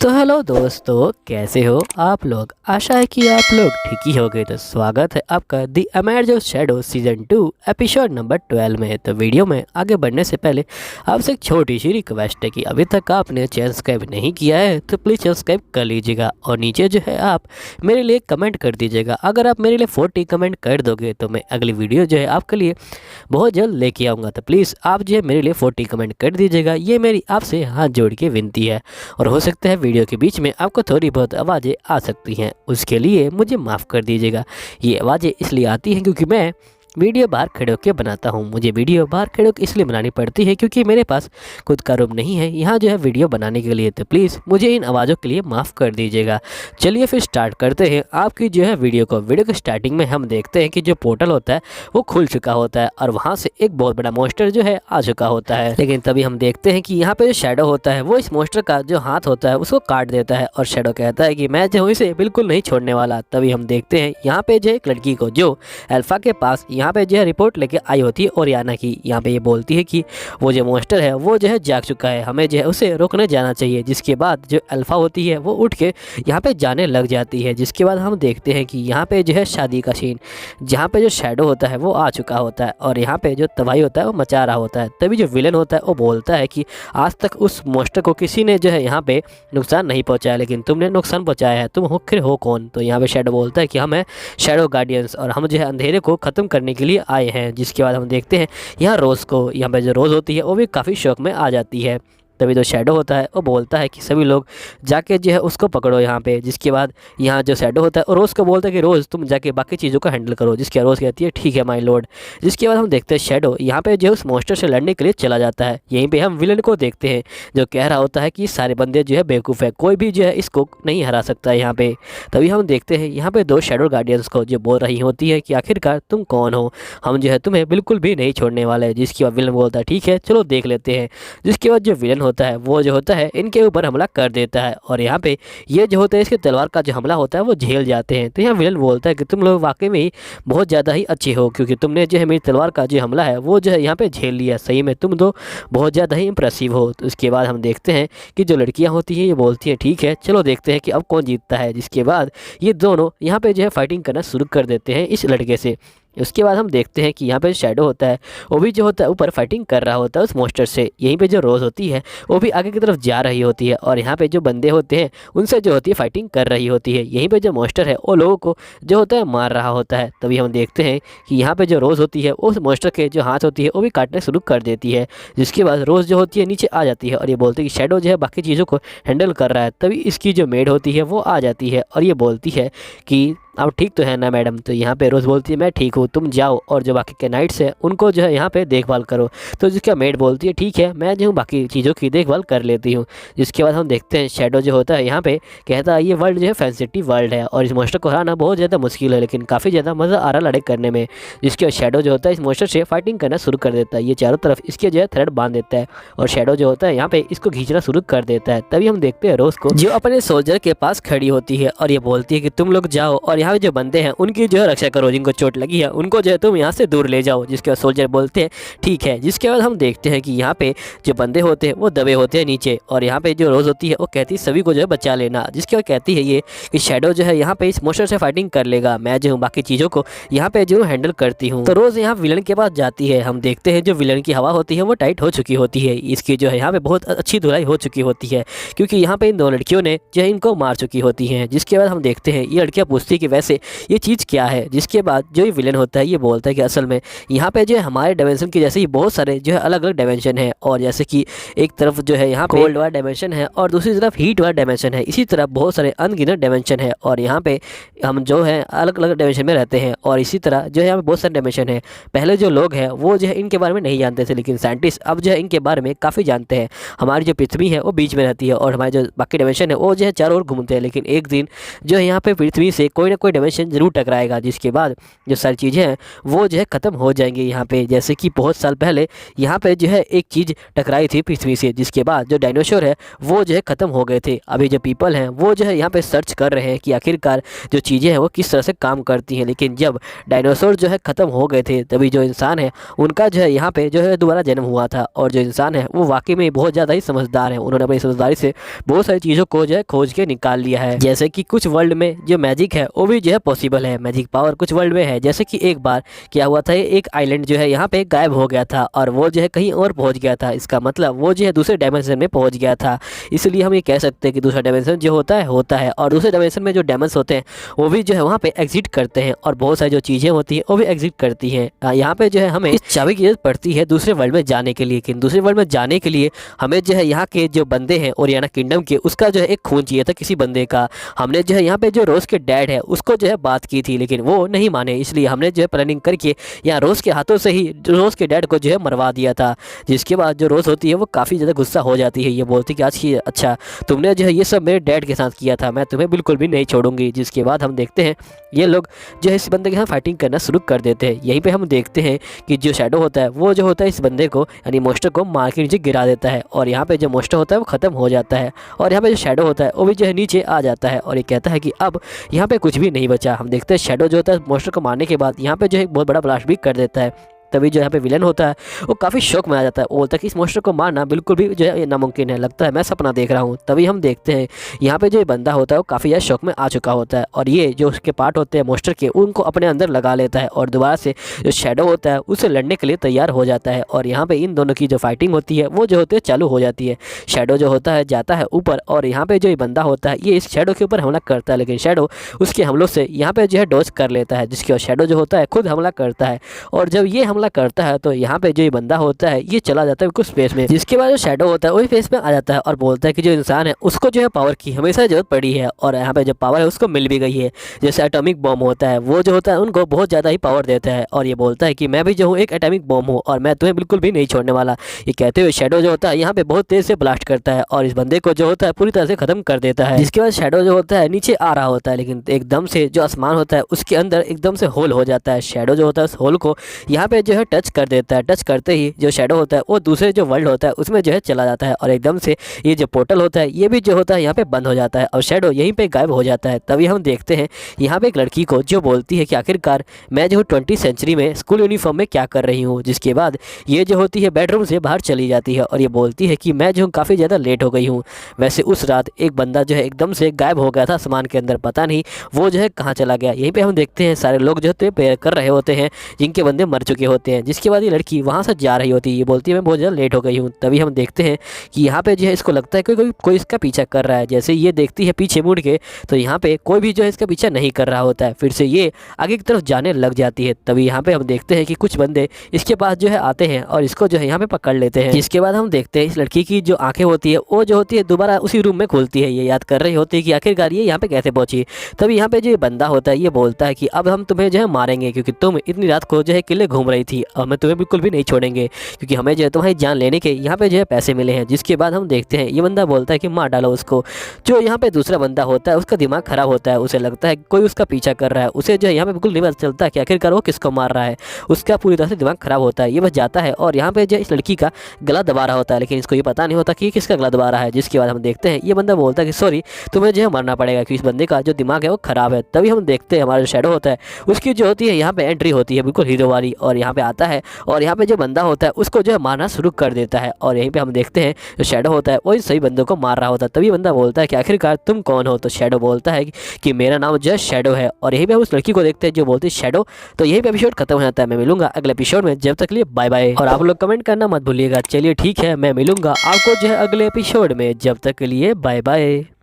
तो हेलो दोस्तों, कैसे हो आप लोग। आशा है कि आप लोग ठीक ही होंगे। तो स्वागत है आपका दी amazing shadow season 2 episode number 12 में। तो वीडियो में आगे बढ़ने से पहले आपसे एक छोटी सी रिक्वेस्ट है कि अभी तक आपने चैनल सब्सक्राइब नहीं किया है तो प्लीज़ चैनल सब्सक्राइब कर लीजिएगा और नीचे जो है आप मेरे लिए कमेंट कर दीजिएगा। अगर आप मेरे लिए 40 कमेंट कर दोगे तो मैं अगली वीडियो जो है आपके लिए बहुत जल्द लेके आऊँगा। तो प्लीज़ आप जो है मेरे लिए 40 कमेंट कर दीजिएगा, ये मेरी आपसे हाथ जोड़ के विनती है। और हो सकता है वीडियो के बीच में आपको थोड़ी बहुत आवाज़ें आ सकती हैं, उसके लिए मुझे माफ़ कर दीजिएगा। ये आवाज़ें इसलिए आती हैं क्योंकि मैं वीडियो बाहर खड़े होकर बनाता हूँ। मुझे वीडियो बाहर खड़े होकर इसलिए बनानी पड़ती है क्योंकि मेरे पास खुद का रूम नहीं है यहाँ जो है वीडियो बनाने के लिए। तो प्लीज़ मुझे इन आवाज़ों के लिए माफ़ कर दीजिएगा। चलिए फिर स्टार्ट करते हैं आपकी जो है वीडियो को। वीडियो के स्टार्टिंग में हम देखते हैं कि जो पोर्टल होता है वो खुल चुका होता है और वहाँ से एक बहुत बड़ा मॉन्स्टर जो है आ चुका होता है। लेकिन तभी हम देखते हैं कि यहाँ पे जो शैडो होता है वो इस मॉन्स्टर का जो हाथ होता है उसको काट देता है और शैडो कहता है कि मैं जो हूँ इसे बिल्कुल नहीं छोड़ने वाला। तभी हम देखते हैं यहाँ पे जो एक लड़की को जो अल्फा के पास यहाँ पे जो है रिपोर्ट लेके आई होती है ओरियाना की। यहाँ पे ये बोलती है कि वो जो मॉन्स्टर है वो जो है जाग चुका है, हमें जो है उसे रोकने जाना चाहिए। जिसके बाद जो अल्फा होती है वो उठ के यहाँ पे जाने लग जाती है। जिसके बाद हम देखते हैं कि यहाँ पे जो है शादी का सीन, जहाँ पे जो शैडो होता है वो आ चुका होता है और यहाँ पे जो तबाही होता है वो मचा रहा होता है। तभी जो विलन होता है वो बोलता है कि आज तक उस मॉन्स्टर को किसी ने जो है यहाँ पे नुकसान नहीं पहुँचाया, लेकिन तुमने नुकसान पहुँचाया है, तुम आखिर हो कौन। तो यहाँ पे शैडो बोलता है कि हम हैं शैडो गार्डियंस और हम जो है अंधेरे को ख़त्म करने के लिए आए हैं। जिसके बाद हम देखते हैं यहाँ रोज़ को, यहाँ पे जो रोज़ होती है वो भी काफ़ी शौक में आ जाती है। तभी जो शैडो होता है वो बोलता है कि सभी लोग जाके जो है उसको पकड़ो यहाँ पे। जिसके बाद यहाँ जो शैडो होता है और रोज़ को बोलता है कि रोज़ तुम जाके बाकी चीज़ों को हैंडल करो। जिसके रोज़ कहती है ठीक है माय लॉर्ड। जिसके बाद हम देखते हैं शैडो यहाँ पे जो उस मॉन्स्टर से लड़ने के लिए चला जाता है। यहीं पे हम विलन को देखते हैं जो कह रहा होता है कि सारे बंदे जो है बेवकूफ़ है, कोई भी जो है इसको नहीं हरा सकता है यहाँ पे। तभी हम देखते हैं यहाँ पे दो शैडो गार्डियंस को जो बोल रही होती है कि आखिरकार तुम कौन हो, हम जो है तुम्हें बिल्कुल भी नहीं छोड़ने वाले। जिसके बाद विलन बोलता है ठीक है चलो देख लेते हैं। जिसके बाद जो विलन होता है वो जो होता है इनके ऊपर हमला कर देता है और यहाँ पे ये जो होता है इसके तलवार का जो हमला होता है वो झेल जाते हैं। तो यहाँ विलन बोलता है कि तुम लोग वाकई में ही बहुत ज़्यादा ही अच्छे हो क्योंकि तुमने जो है मेरी तलवार का जो हमला है वो जो है यहाँ पे झेल लिया। सही में तुम दो बहुत ज़्यादा ही इंप्रेसिव हो। तो उसके बाद हम देखते हैं कि जो लड़कियाँ होती हैं ये बोलती हैं ठीक है चलो देखते हैं कि अब कौन जीतता है। जिसके बाद ये दोनों यहाँ पे जो है फाइटिंग करना शुरू कर देते हैं इस लड़के से। उसके बाद हम देखते हैं कि यहाँ पे शैडो होता है वो भी जो होता है ऊपर फाइटिंग कर रहा होता है उस मॉन्स्टर से। यहीं पे जो रोज़ होती है वो भी आगे की तरफ जा रही होती है और यहाँ पे जो बंदे होते हैं उनसे जो होती है फाइटिंग कर रही होती है। यहीं पे जो मॉन्स्टर है वो लोगों को जो होता है मार रहा होता है। तभी हम देखते हैं कि यहाँ पे जो रोज़ होती है उस मॉन्स्टर के जो हाथ होती है वो भी काटने शुरू कर देती है। जिसके बाद रोज़ जो होती है नीचे आ जाती है और ये बोलती है कि शैडो जो है बाकी चीज़ों को हैंडल कर रहा है। तभी इसकी जो मेड होती है वो आ जाती है और ये बोलती है कि अब ठीक तो है ना मैडम। तो यहाँ पे रोज़ बोलती है मैं ठीक हूँ, तुम जाओ और जो बाकी के नाइट्स है उनको जो है यहाँ पे देखभाल करो। तो जिसका मेड बोलती है ठीक है मैं जो हूँ बाकी चीज़ों की देखभाल कर लेती हूँ। जिसके बाद हम देखते हैं शैडो जो होता है यहाँ पे कहता है ये वर्ल्ड जो है फैंसिटी वर्ल्ड है और इस मॉन्स्टर को हराना बहुत ज़्यादा मुश्किल है, लेकिन काफ़ी ज़्यादा मज़ा आ रहा लड़ाई करने में। जिसके बाद शैडो जो होता है इस मॉन्स्टर से फाइटिंग करना शुरू कर देता है। ये चारों तरफ इसके जो है थ्रेड बांध देता है और शैडो जो होता है यहाँ पे इसको खींचना शुरू कर देता है। तभी हम देखते हैं रोज़ को जो अपने सोल्जर के पास खड़ी होती है और ये बोलती है कि तुम लोग जाओ और यहाँ जो बंदे हैं उनकी जो है रक्षा करो, जिनको चोट लगी है उनको जो है तुम यहाँ से दूर ले जाओ। जिसके बाद सोल्जर बोलते हैं ठीक है। जिसके बाद हम देखते हैं कि यहाँ पे जो बंदे होते हैं वो दबे होते हैं नीचे और यहाँ पे जो रोज़ होती है वो कहती है सभी को जो है बचा लेना। जिसके बाद कहती है ये कि शैडो जो है यहाँ पे इस मॉन्स्टर से फाइटिंग कर लेगा, मैं जो हूँ बाकी चीज़ों को यहाँ पे जो हैंडल करती हूँ। तो रोज़ यहाँ विलन के पास जाती है। हम देखते हैं जो विलन की हवा होती है वो टाइट हो चुकी होती है। इसकी जो है यहाँ पे बहुत अच्छी धुलाई हो चुकी होती है क्योंकि यहाँ पे इन दो लड़कियों ने जो है इनको मार चुकी होती हैं। जिसके बाद हम देखते हैं ये लड़कियाँ पूछती है कि वैसे ये चीज़ क्या है। जिसके बाद जो ये विलन होता है ये बोलता है कि असल में यहाँ पे जो है हमारे डायमेंशन के जैसे ही बहुत सारे जो है अलग अलग डायमेंशन है और जैसे कि एक तरफ जो है यहाँ पे कोल्ड वाला डायमेंशन है और दूसरी तरफ हीट वाला डायमेंशन है। इसी तरह बहुत सारे अनगिनत डायमेंशन है और यहाँ पे हम जो है अलग अलग डायमेंशन में रहते हैं और इसी तरह जो है यहाँ पे बहुत सारे डायमेंशन है। पहले जो लोग हैं वो जो है इनके बारे में नहीं जानते थे, लेकिन साइंटिस्ट अब जो है इनके बारे में काफ़ी जानते हैं। हमारी जो पृथ्वी है वो बीच में रहती है और हमारे जो बाकी डायमेंशन है वो जो है चारों ओर घूमते हैं, लेकिन एक दिन जो है यहाँ पे पृथ्वी से कोई ना कोई डायमेंशन जरूर टकराएगा, जिसके बाद जो सारी चीज़ें हैं वो जो है ख़त्म हो जाएंगी यहाँ पे। जैसे कि बहुत साल पहले यहाँ पे जो है एक चीज़ टकराई थी पृथ्वी से, जिसके बाद जो डायनासोर है वो जो है ख़त्म हो गए थे। अभी जो पीपल हैं वो जो है यहाँ पे सर्च कर रहे हैं कि आखिरकार जो चीज़ें हैं वो किस तरह से काम करती हैं। लेकिन जब डायनासोर जो है ख़त्म हो गए थे तभी जो इंसान है उनका जो है यहाँ पे जो है दोबारा जन्म हुआ था। और जो इंसान है वो वाकई में बहुत ज़्यादा ही समझदार है। उन्होंने अपनी समझदारी से बहुत सारी चीज़ों को जो है खोज के निकाल लिया है। जैसे कि कुछ वर्ल्ड में जो मैजिक है वो भी जो है पॉसिबल है, मैजिक पावर कुछ वर्ल्ड में है। जैसे कि एक बार क्या हुआ था, एक आइलैंड जो है यहाँ पे गायब हो गया था और वो जो है कहीं और पहुँच गया था। इसका मतलब वो जो है दूसरे डायमेंशन में पहुँच गया था। इसलिए हम ये कह सकते हैं कि दूसरा डायमेंशन जो होता है और दूसरे डायमेंशन में जो डेमन्स होते हैं वो भी जो है वहाँ पे एग्जिट करते हैं और बहुत सारी जो चीज़ें होती हैं वो भी एग्जिट करती हैं। यहाँ पे जो है हमें इस चाबी की जरूरत पड़ती है दूसरे वर्ल्ड में जाने के लिए। लेकिन दूसरे वर्ल्ड में जाने के लिए हमें जो है यहाँ के जो बंदे हैं ओरियाना किंगडम के, उसका जो है एक खून चाहिए था किसी बंदे का। हमने जो है यहाँ पे जो रोज के डैड है उसको जो है बात की थी, लेकिन वो नहीं माने। इसलिए हमने जो है प्लानिंग करके यहाँ रोज के हाथों से ही रोज के डैड को जो है मरवा दिया था। जिसके बाद जो रोज होती है वो काफ़ी ज़्यादा गुस्सा हो जाती है। ये बोलती कि आज की अच्छा तुमने जो है ये सब मेरे डैड के साथ किया था, मैं तुम्हें बिल्कुल भी नहीं छोड़ूंगी। जिसके बाद हम देखते हैं ये लोग जो है इस बंदे के साथ फाइटिंग करना शुरू कर देते हैं। यहीं पे हम देखते हैं कि जो शैडो होता है वो जो होता है इस बंदे को यानी मोस्टर को मार के नीचे गिरा देता है और यहाँ पे जो मोस्टर होता है वो ख़त्म हो जाता है और यहाँ पे जो शैडो होता है वो भी जो है नीचे आ जाता है और ये कहता है कि अब यहाँ पे कुछ भी नहीं बचा। हम देखते हैं शैडो जो होता है मोस्टर को मारने के बाद यहाँ पे जो है एक बहुत बड़ा ब्लास्ट भी कर देता है। तभी जो यहाँ पे विलन होता है वो काफ़ी शौक में आ जाता है। वो बोलता है कि इस मोस्टर को मारना बिल्कुल भी जो है नामुमकिन है, लगता है मैं सपना देख रहा हूँ। तभी हम देखते हैं यहाँ पे जो बंदा होता है वो काफ़ी ज़्यादा शौक में आ चुका होता है और ये जो उसके पार्ट होते हैं मोस्टर के उनको अपने अंदर लगा लेता है और दोबारा से जो शैडो होता है उससे लड़ने के लिए तैयार हो जाता है। और यहाँ पर इन दोनों की जो फाइटिंग होती है वो जो होती है चालू हो जाती है। शैडो जो होता है जाता है ऊपर और यहाँ पर जो बंदा होता है ये इस शैडो के ऊपर हमला करता है, लेकिन शैडो उसके हमलों से यहाँ पर जो है डॉज कर लेता है, जिसके बाद शैडो जो होता है खुद हमला करता है। और जब ये हमला करता है तो यहाँ पे जो ये बंदा होता है ये चला जाता है कुछ स्पेस में। जिसके बाद जो शैडो होता है वही स्पेस में आ जाता है और बोलता है कि जो इंसान है उसको जो है पावर की हमेशा जरूरत पड़ी है और यहाँ पे जो पावर है उसको मिल भी गई है। जैसे एटॉमिक बॉम्ब होता है वो जो होता है उनको बहुत ज़्यादा ही पावर देता है और ये बोलता है कि मैं भी जो हूँ एक एटॉमिक बॉम्ब हूँ और मैं तुम्हें बिल्कुल भी नहीं छोड़ने वाला। ये कहते हुए शैडो जो होता है यहाँ पे बहुत तेज से ब्लास्ट करता है और इस बंदे को जो होता है पूरी तरह से खत्म कर देता है। जिसके बाद शैडो जो होता है नीचे आ रहा होता है, लेकिन एकदम से जो आसमान होता है उसके अंदर एकदम से होल हो जाता है। शैडो जो होता है उस होल को यहाँ पे जो है टच कर देता है। टच करते ही जो शैडो होता है वो दूसरे जो वर्ल्ड होता है उसमें जो है चला जाता है और एकदम से ये जो पोर्टल होता है ये भी जो होता है यहाँ पे बंद हो जाता है और शैडो यहीं पे गायब हो जाता है। तभी हम देखते हैं यहाँ पे एक लड़की को जो बोलती है कि आखिरकार मैं जो हूँ 20वीं सेंचुरी में स्कूल यूनिफॉर्म में क्या कर रही हूँ। जिसके बाद ये जो होती है बेडरूम से बाहर चली जाती है और ये बोलती है कि मैं जो हूँ काफ़ी ज़्यादा लेट हो गई हूँ। वैसे उस रात एक बंदा जो है एकदम से गायब हो गया था आसमान के अंदर, पता नहीं वो जो है कहाँ चला गया। यहीं पर हम देखते हैं सारे लोग जो होते प्रेयर कर रहे होते हैं जिनके बंदे मर चुके होते हैं। जिसके बाद ये लड़की वहाँ से जा रही होती है, ये बोलती है मैं बहुत ज़्यादा लेट हो गई हूँ। तभी हम देखते हैं कि यहाँ पे जो है इसको लगता है कि कोई इसका पीछा कर रहा है। जैसे ये देखती है पीछे मुड़ के तो यहाँ पे कोई भी जो है इसका पीछा नहीं कर रहा होता है। फिर से ये आगे की तरफ जाने लग जाती है। तभी यहाँ पे हम देखते हैं कि कुछ बंदे इसके पास जो है आते हैं और इसको जो है यहाँ पे पकड़ लेते हैं। जिसके बाद हम देखते हैं इस लड़की की जो आंखें होती है वो जो होती है दोबारा उसी रूम में खुलती है। ये याद कर रही होती है कि आखिरकार ये यहाँ पे कैसे पहुंची। तभी यहाँ पे जो बंदा होता है ये बोलता है कि अब हम तुम्हें जो है मारेंगे क्योंकि तुम इतनी रात को जो है किले घूम रही थी और मैं तुम्हें बिल्कुल भी नहीं छोड़ेंगे क्योंकि हमें जो है तुम्हारी जान लेने के यहाँ पे जो है पैसे मिले हैं। जिसके बाद हम देखते हैं ये बंदा बोलता है कि मार डालो उसको। जो यहाँ पे दूसरा बंदा होता है उसका दिमाग खराब होता है, उसे लगता है कोई उसका पीछा कर रहा है। उसे जो है यहाँ पे बिल्कुल नहीं पता चलता कि आखिरकार वो किसको मार रहा है। उसका पूरी तरह से दिमाग खराब होता है। ये बस जाता है और यहाँ पे जो इस लड़की का गला दबा रहा होता है, लेकिन इसको ये पता नहीं होता कि किसका गला दबा रहा है। जिसके बाद हम देखते हैं ये बंदा बोलता है कि सॉरी तुम्हें जो है मरना पड़ेगा क्योंकि इस बंदे का जो दिमाग है वो खराब है। तभी हम देखते हैं हमारा जो शैडो होता है उसकी जो होती है यहाँ पे एंट्री होती है बिल्कुल हीरो वाली और यहाँ पे आता है और यहाँ पे जो बंदा होता है उसको जो है मारना शुरू कर देता है। और यहीं पे हम देखते हैं जो शैडो होता है वो इन सही बंदों को मार रहा होता है। तभी बंदा बोलता है कि आखिरकार तुम कौन हो। तो शैडो बोलता है कि मेरा नाम जो है शैडो है और यहीं पे उस लड़की को देखते हैं जो बोलती है शैडो। तो यहीं पे एपिसोड खत्म हो जाता है। मैं मिलूंगा अगले एपिसोड में, जब तक लिए बाय बाय। और आप लोग कमेंट करना मत भूलिएगा। चलिए ठीक है, मैं मिलूंगा आपको जो है अगले एपिसोड में, जब तक के लिए बाय बाय।